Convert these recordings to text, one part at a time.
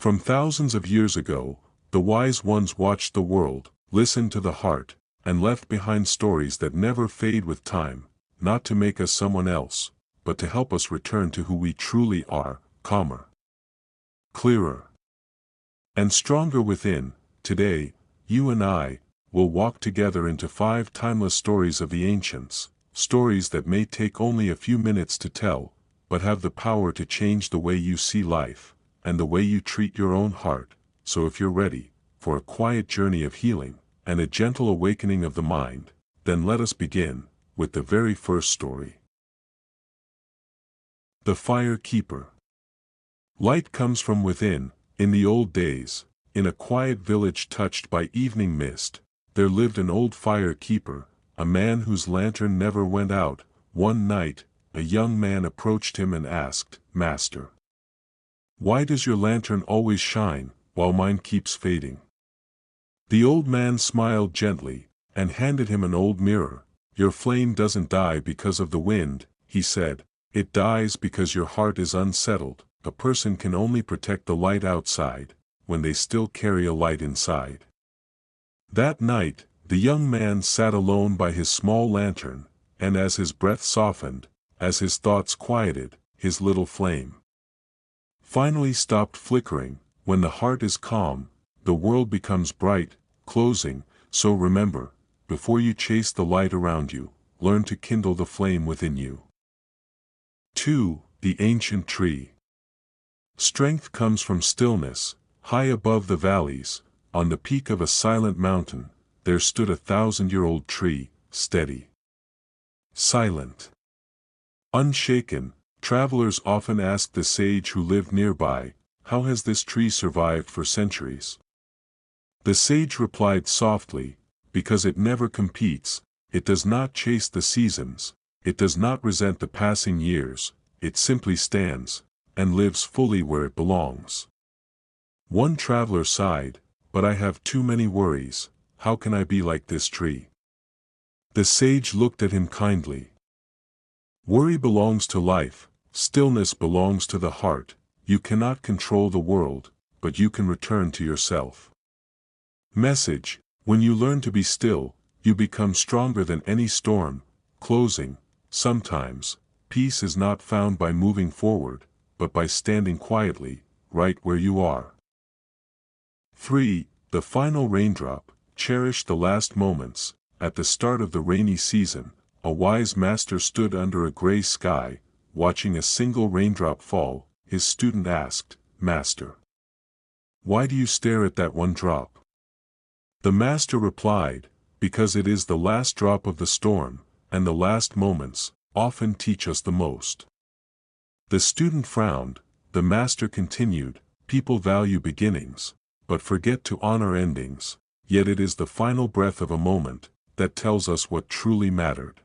From thousands of years ago, the wise ones watched the world, listened to the heart, and left behind stories that never fade with time, not to make us someone else, but to help us return to who we truly are, calmer, clearer, and stronger within. Today, you and I will walk together into 5 timeless stories of the ancients, stories that may take only a few minutes to tell, but have the power to change the way you see life, and the way you treat your own heart. So if you're ready for a quiet journey of healing, and a gentle awakening of the mind, then let us begin with the very first story. The Fire Keeper. Light comes from within. In the old days, in a quiet village touched by evening mist, there lived an old fire keeper, a man whose lantern never went out. One night, a young man approached him and asked, "Master, why does your lantern always shine, while mine keeps fading?" The old man smiled gently, and handed him an old mirror. "Your flame doesn't die because of the wind," he said, "it dies because your heart is unsettled. A person can only protect the light outside, when they still carry a light inside." That night, the young man sat alone by his small lantern, and as his breath softened, as his thoughts quieted, his little flame finally stopped flickering. When the heart is calm, the world becomes bright. Closing. So remember, before you chase the light around you, learn to kindle the flame within you. 2. The Ancient Tree. Strength comes from stillness. High above the valleys, on the peak of a silent mountain, there stood a 1,000-year-old tree, steady, silent, unshaken. Travelers often asked the sage who lived nearby, "How has this tree survived for centuries?" The sage replied softly, "Because it never competes, it does not chase the seasons, it does not resent the passing years, it simply stands, and lives fully where it belongs." One traveler sighed, "But I have too many worries, how can I be like this tree?" The sage looked at him kindly. "Worry belongs to life, stillness belongs to the heart. You cannot control the world, but you can return to yourself." Message: when you learn to be still, you become stronger than any storm. Closing. Sometimes, peace is not found by moving forward, but by standing quietly, right where you are. 3. The Final Raindrop. Cherish the last moments. At the start of the rainy season, a wise master stood under a gray sky, watching a single raindrop fall. His student asked, "Master, why do you stare at that one drop?" The master replied, "Because it is the last drop of the storm, and the last moments often teach us the most." The student frowned. The master continued, "People value beginnings, but forget to honor endings, yet it is the final breath of a moment that tells us what truly mattered."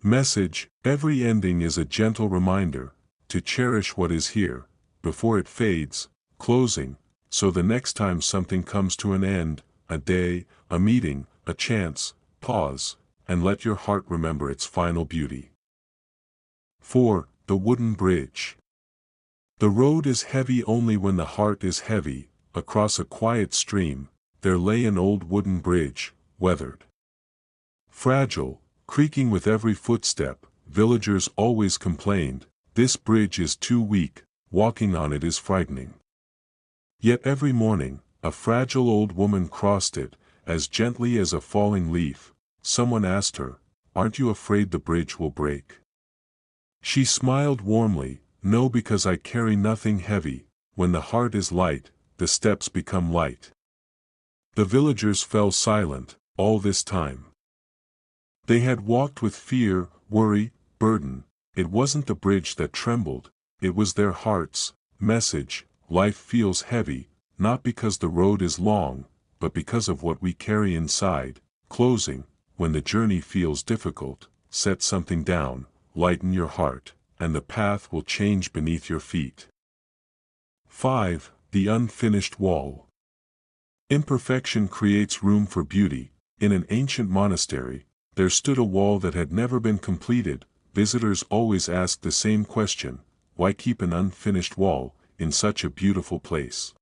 Message: every ending is a gentle reminder to cherish what is here, before it fades. Closing. So the next time something comes to an end, a day, a meeting, a chance, pause, and let your heart remember its final beauty. 4. The Wooden Bridge. The road is heavy only when the heart is heavy. Across a quiet stream, there lay an old wooden bridge, weathered, fragile, creaking with every footstep. Villagers always complained, "This bridge is too weak, walking on it is frightening." Yet every morning, a fragile old woman crossed it, as gently as a falling leaf. Someone asked her, "Aren't you afraid the bridge will break?" She smiled warmly, "No, because I carry nothing heavy. When the heart is light, the steps become light." The villagers fell silent. All this time, they had walked with fear, worry, burden. It wasn't the bridge that trembled, it was their hearts. Message: life feels heavy, not because the road is long, but because of what we carry inside. Closing. When the journey feels difficult, set something down, lighten your heart, and the path will change beneath your feet. 5. The Unfinished Wall. Imperfection creates room for beauty. In an ancient monastery, there stood a wall that had never been completed. Visitors always asked the same question, "Why keep an unfinished wall? in such a beautiful place.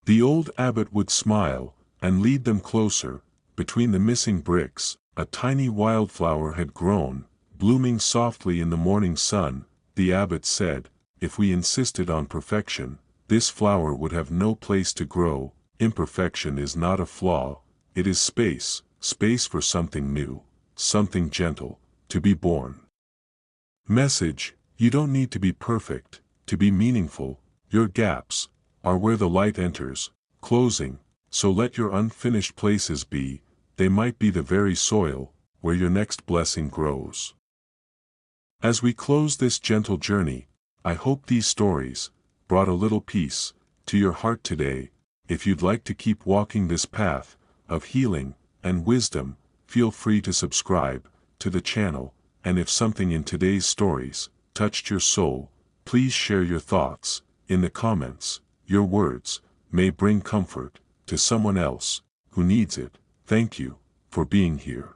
The old abbot would smile, and lead them closer. Between the missing bricks, a tiny wildflower had grown, blooming softly in the morning sun. The abbot said, if we insisted on perfection, this flower would have no place to grow. Imperfection is not a flaw, it is space, space for something new, something gentle, to be born. Message: you don't need to be perfect, to be meaningful. Your gaps are where the light enters. Closing: so let your unfinished places be, they might be the very soil where your next blessing grows. As we close this gentle journey, I hope these stories brought a little peace to your heart today. If you'd like to keep walking this path of healing and wisdom, feel free to subscribe to the channel, and if something in today's stories touched your soul, please share your thoughts in the comments. Your words may bring comfort to someone else who needs it. Thank you for being here.